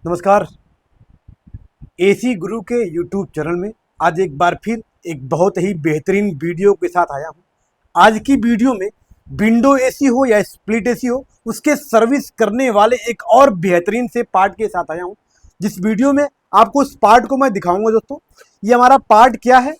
नमस्कार। एसी गुरु के YouTube channel में आज एक बार फिर एक बहुत ही बेहतरीन वीडियो के साथ आया हूँ। आज की वीडियो में विंडो एसी हो या स्प्लिट एसी हो, उसके सर्विस करने वाले एक और बेहतरीन से पार्ट के साथ आया हूँ। जिस वीडियो में आपको उस पार्ट को मैं दिखाऊंगा। दोस्तों, ये हमारा पार्ट क्या है,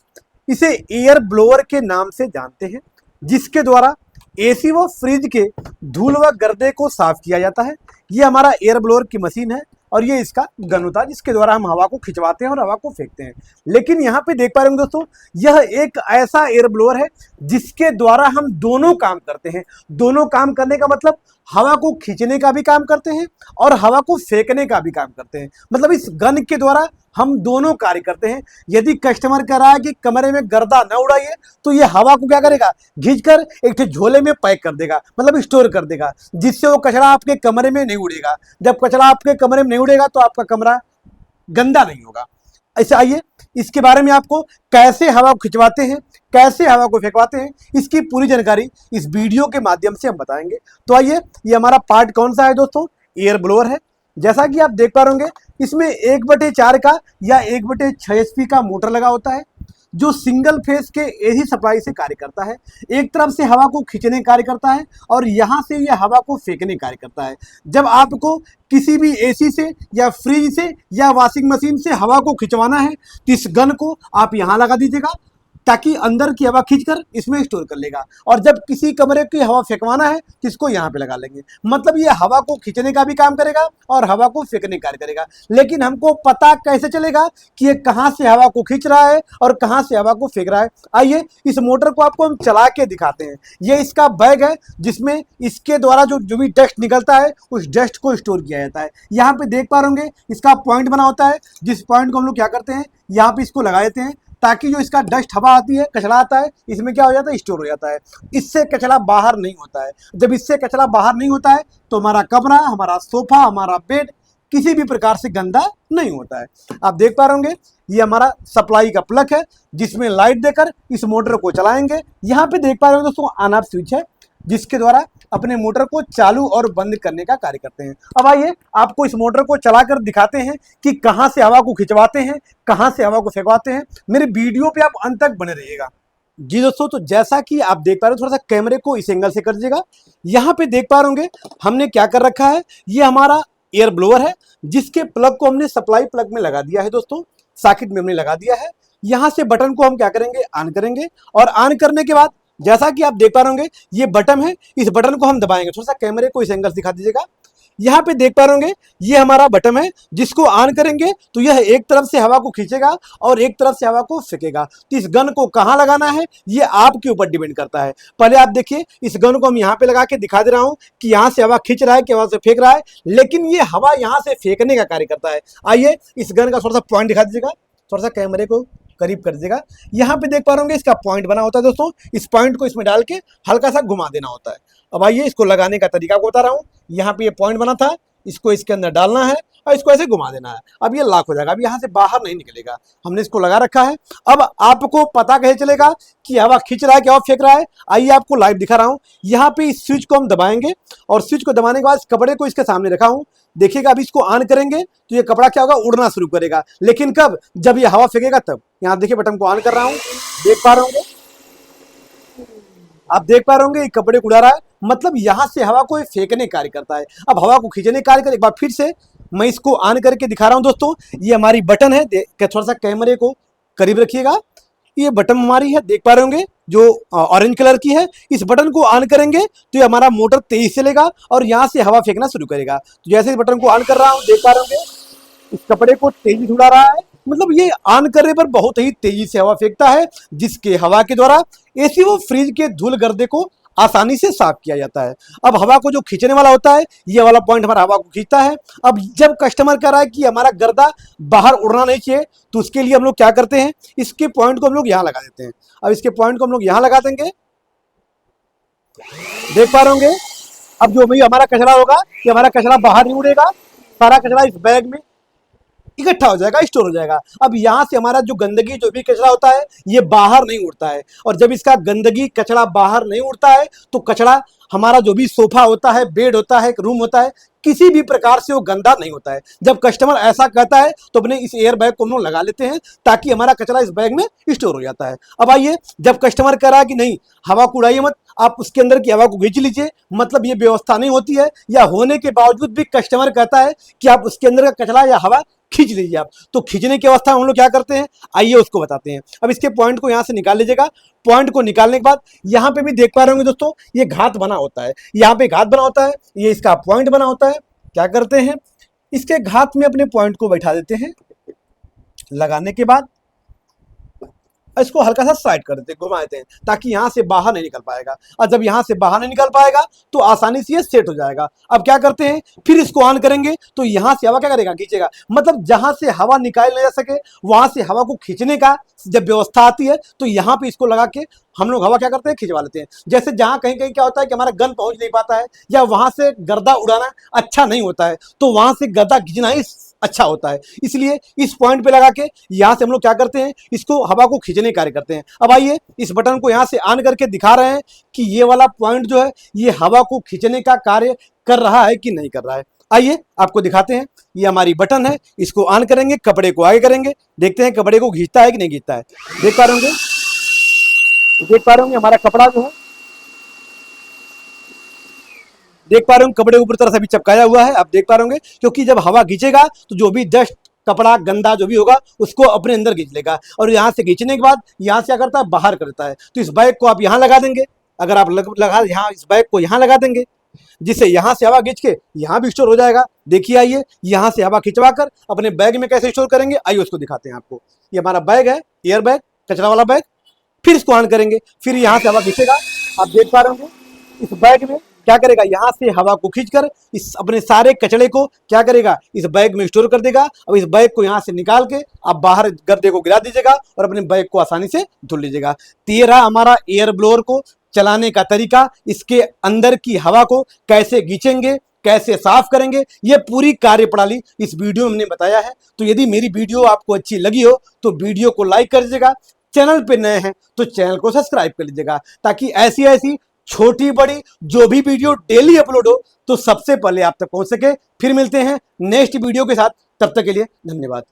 इसे एयर ब्लोअर के नाम से जानते हैं, जिसके द्वारा एसी व फ्रिज के धूल व गर्दे को साफ किया जाता है। ये हमारा एयर ब्लोअर की मशीन है और ये इसका गन होता है, जिसके द्वारा हम हवा को खिंचवाते हैं और हवा को फेंकते हैं। लेकिन यहाँ पे देख पा रहे होंगे दोस्तों, यह एक ऐसा एयर ब्लोअर है जिसके द्वारा हम दोनों काम करते हैं। दोनों काम करने का मतलब हवा को खींचने का भी काम करते हैं और हवा को फेंकने का भी काम करते हैं। मतलब इस गन के द्वारा हम दोनों कार्य करते हैं। यदि कस्टमर कह रहा है कि कमरे में गर्दा न उड़ाइए, तो ये हवा को क्या करेगा, खींचकर एक झोले में पैक कर देगा, मतलब स्टोर कर देगा, जिससे वो कचरा आपके कमरे में नहीं उड़ेगा। जब कचरा आपके कमरे में नहीं उड़ेगा तो आपका कमरा गंदा नहीं होगा। ऐसे आइए इसके बारे में आपको कैसे हवा को खिंचवाते हैं, कैसे हवा को फेंकवाते हैं, इसकी पूरी जानकारी इस वीडियो के माध्यम से हम बताएंगे। तो आइए, ये हमारा पार्ट कौन सा है दोस्तों, एयर ब्लोअर है। जैसा कि आप देख पा रहे होंगे, इसमें 1/4 का या 1/6 HP का मोटर लगा होता है, जो सिंगल फेस के एसी सप्लाई से कार्य करता है। एक तरफ से हवा को खींचने कार्य करता है और यहाँ से यह हवा को फेंकने कार्य करता है। जब आपको किसी भी एसी से या फ्रिज से या वॉशिंग मशीन से हवा को खिंचवाना है, तो इस गन को आप यहाँ लगा दीजिएगा, ताकि अंदर की हवा खींचकर इसमें स्टोर कर लेगा। और जब किसी कमरे की हवा फेंकवाना है तो इसको यहाँ पे लगा लेंगे। मतलब ये हवा को खींचने का भी काम करेगा और हवा को फेंकने का कार्य करेगा। लेकिन हमको पता कैसे चलेगा कि ये कहाँ से हवा को खींच रहा है और कहाँ से हवा को फेंक रहा है। आइए इस मोटर को आपको हम चला के दिखाते हैं। ये इसका बैग है, जिसमें इसके द्वारा जो भी डस्ट निकलता है उस डस्ट को स्टोर किया जाता है। यहाँ पे देख पा रहे होंगे, इसका पॉइंट बना होता है, जिस पॉइंट को हम लोग क्या करते हैं, यहाँ पे इसको लगा देते हैं, ताकि जो इसका डस्ट हवा आती है, कचरा आता है, इसमें क्या हो जाता है, स्टोर हो जाता है। इससे कचरा बाहर नहीं होता है। जब इससे कचरा बाहर नहीं होता है तो हमारा कमरा, हमारा सोफा, हमारा बेड किसी भी प्रकार से गंदा नहीं होता है। आप देख पा रहे होंगे, ये हमारा सप्लाई का प्लग है, जिसमें लाइट देकर इस मोटर को चलाएंगे। यहाँ पे देख पा रहे होंगे दोस्तों, ऑन ऑफ स्विच है, जिसके द्वारा अपने मोटर को चालू और बंद करने का कार्य करते हैं। अब आइए आपको इस मोटर को चलाकर दिखाते हैं कि कहां से हवा को खिंचवाते हैं, कहां से हवा को फेंकवाते हैं। मेरे वीडियो पे आप अंत तक बने रहिएगा। जी दोस्तों, तो जैसा कि आप देख पा रहे हो, थोड़ा सा कैमरे को इस एंगल से कर दीजिएगा। यहाँ पे देख पा रहे होंगे हमने क्या कर रखा है, ये हमारा एयर ब्लोअर है, जिसके प्लग को हमने सप्लाई प्लग में लगा दिया है दोस्तों, सॉकेट में हमने लगा दिया है। यहाँ से बटन को हम क्या करेंगे, ऑन करेंगे, और ऑन करने के बाद जैसा कि आप देख पा रहे होंगे, ये बटन है, इस बटन को हम दबाएंगे। थोड़ा सा कैमरे को इस एंगल से दिखा दीजिएगा। यहाँ पे देख पा रहे होंगे, ये हमारा बटन है, जिसको ऑन करेंगे तो यह एक तरफ से हवा को खींचेगा और एक तरफ से हवा को फेंकेगा। तो इस गन को कहाँ लगाना है, ये आपके ऊपर डिपेंड करता है। पहले आप देखिए, इस गन को हम यहाँ पे लगा के दिखा दे रहा हूँ कि यहाँ से हवा खींच रहा है कि वहां से फेंक रहा है, लेकिन ये हवा यहाँ से फेंकने का कार्य करता है। आइए इस गन का थोड़ा सा पॉइंट दिखा दीजिएगा, थोड़ा सा कैमरे को करीब कर दीजिएगा। यहाँ पे देख पा रहे होंगे, इसका पॉइंट बना होता है दोस्तों, इस पॉइंट को इसमें डाल के हल्का सा घुमा देना होता है। अब आइए इसको लगाने का तरीका को बता रहा हूँ। यहाँ पे ये पॉइंट बना था, इसको इसके अंदर डालना है और इसको ऐसे घुमा देना है। अब ये लॉक हो जाएगा, अब यहाँ से बाहर नहीं निकलेगा। हमने इसको लगा रखा है। अब आपको पता कैसे चलेगा कि हवा खींच रहा है कि हवा फेंक रहा है, आइए आपको लाइव दिखा रहा हूँ। यहाँ पे इस स्विच को हम दबाएंगे और स्विच को दबाने के बाद इस कपड़े को इसके सामने रखा हूँ। देखिएगा, अब इसको ऑन करेंगे तो ये कपड़ा क्या होगा, उड़ना शुरू करेगा। लेकिन कब, जब ये हवा फेंकेगा तब। यहाँ देखिए, बटन को ऑन कर रहा हूँ, देख पा रहे होंगे, आप देख पा रहे होंगे ये कपड़े को उड़ा रहा है। मतलब यहाँ से हवा को फेंकने कार्य करता है। अब हवा को खींचने कार्य कर, एक बार फिर से मैं इसको ऑन करके दिखा रहा हूँ दोस्तों। ये हमारी बटन है, थोड़ा सा कैमरे को करीब रखिएगा। ये बटन हमारी है, देख पा रहे होंगे, जो ऑरेंज कलर की है। इस बटन को ऑन करेंगे तो ये हमारा मोटर तेजी से चलेगा और यहाँ से हवा फेंकना शुरू करेगा। तो जैसे इस बटन को ऑन कर रहा हूँ, देख पा रहे होंगे इस कपड़े को तेजी से उड़ा रहा है। मतलब ये ऑन करने पर बहुत ही तेजी से हवा फेंकता है, जिसके हवा के द्वारा एसी व फ्रिज के धूल गर्दे को आसानी से साफ किया जाता है। अब हवा को जो खींचने वाला होता है, ये वाला पॉइंट हमारा हवा को खींचता है। अब जब कस्टमर कह रहा है कि हमारा गर्दा बाहर उड़ना नहीं चाहिए, तो उसके लिए हम लोग क्या करते हैं, इसके पॉइंट को हम लोग यहाँ लगा देते हैं। अब इसके पॉइंट को हम लोग यहाँ लगा देंगे, देख पा रहे होंगे। अब जो भी हमारा कचरा होगा, ये हमारा कचरा बाहर नहीं उड़ेगा, सारा कचरा इस बैग में इकट्ठा हो जाएगा, स्टोर हो जाएगा। अब यहाँ से हमारा जो गंदगी, जो भी कचरा होता है, ये बाहर नहीं उड़ता है। और जब इसका गंदगी कचरा बाहर नहीं उड़ता है तो कचरा हमारा जो भी सोफा होता है, बेड होता है, रूम होता है, किसी भी प्रकार से वो गंदा नहीं होता है। जब कस्टमर ऐसा कहता है तो अपने इस एयर बैग को हम लोग लगा लेते हैं ताकि हमारा कचरा इस बैग में स्टोर हो जाता है। अब आइए, जब कस्टमर कह रहा है कि नहीं हवा को उड़ाइए मत, आप उसके अंदर की हवा को खींच लीजिए, मतलब ये व्यवस्था नहीं होती है, या होने के बावजूद भी कस्टमर कहता है कि आप उसके अंदर का कचरा या हवा खींच लीजिए आप, तो खींचने की अवस्था में हम लोग क्या करते हैं, आइए उसको बताते हैं। अब इसके पॉइंट को यहाँ से निकाल लीजिएगा। पॉइंट को निकालने के बाद यहाँ पे भी देख पा रहे होंगे दोस्तों, ये घात बना होता है, यहाँ पे घात बना होता है, ये इसका पॉइंट बना होता है। क्या करते हैं, इसके घात में अपने पॉइंट को बैठा देते हैं। लगाने के बाद इसको हल्का सा साइड कर देते हैं, घुमा देते हैं, ताकि यहां से बाहर नहीं निकल पाएगा। और जब यहां से बाहर नहीं निकल पाएगा तो आसानी से ये सेट हो जाएगा। अब क्या करते हैं, फिर इसको ऑन करेंगे तो यहां से हवा क्या करेगा, खींचेगा। मतलब जहां से हवा निकाल नहीं जा सके वहां से हवा को खींचने का जब व्यवस्था आती है तो यहाँ पे इसको लगा के हम लोग हवा क्या करते हैं, खिंचवा लेते हैं। जैसे जहां कहीं कहीं क्या होता है कि हमारा गन पहुंच नहीं पाता है, या वहां से गर्दा उड़ाना अच्छा नहीं होता है, तो वहां से गर्दा खींचना ही अच्छा होता है। इसलिए इस पॉइंट पे लगा के यहां से हम लोग क्या करते हैं, इसको हवा को खींचने कार्य करते हैं। अब आइए, इस बटन को यहां से ऑन करके दिखा रहे हैं कि ये वाला पॉइंट जो है ये हवा को खींचने का कार्य कर रहा है कि नहीं कर रहा है। आइए आपको दिखाते हैं। ये हमारी बटन है, इसको ऑन करेंगे, कपड़े को आगे करेंगे, देखते हैं कपड़े को खींचता है कि नहीं खींचता है। देख पा रहे होंगे हमारा कपड़ा जो है, देख पा रहे होंगे कपड़े ऊपर तरफ से भी चिपकाया हुआ है। आप देख पा रहे होंगे, क्योंकि जब हवा खींचेगा तो जो भी डस्ट कपड़ा गंदा जो भी होगा उसको अपने अंदर खींच लेगा, और यहाँ से खींचने के बाद यहाँ से क्या करता है, बाहर करता है। तो इस बैग को आप यहाँ लगा देंगे, अगर आप लगा यहाँ इस बैग को यहाँ लगा देंगे, जिससे यहाँ से हवा खींच के यहाँ भी स्टोर हो जाएगा। देखिए आइए, यहाँ से हवा खिंचवा कर अपने बैग में कैसे स्टोर करेंगे, आइए उसको दिखाते हैं आपको। ये हमारा बैग है, एयर बैग, कचरा वाला बैग। फिर इसको ऑन करेंगे, फिर यहाँ से हवा खींचेगा। आप देख पा रहे होंगे इस बैग में क्या करेगा, यहाँ से हवा को खींचकर इस अपने सारे कचड़े को क्या करेगा, इस बैग में स्टोर कर देगा। अब इस बैग को यहाँ से निकाल के आप बाहर गर्दे को गिरा दीजिएगा और अपने बैग को आसानी से धुल लीजिएगा। तेरा हमारा एयर ब्लोअर को चलाने का तरीका, इसके अंदर की हवा को कैसे खींचेंगे, कैसे साफ करेंगे, ये पूरी कार्यप्रणाली इस वीडियो में हमने बताया है। तो यदि मेरी वीडियो आपको अच्छी लगी हो तो वीडियो को लाइक कर दीजिएगा, चैनल पे नए हैं तो चैनल को सब्सक्राइब कर लीजिएगा, ताकि ऐसी ऐसी छोटी बड़ी जो भी वीडियो डेली अपलोड हो तो सबसे पहले आप तक पहुंच सके। फिर मिलते हैं नेक्स्ट वीडियो के साथ, तब तक के लिए धन्यवाद।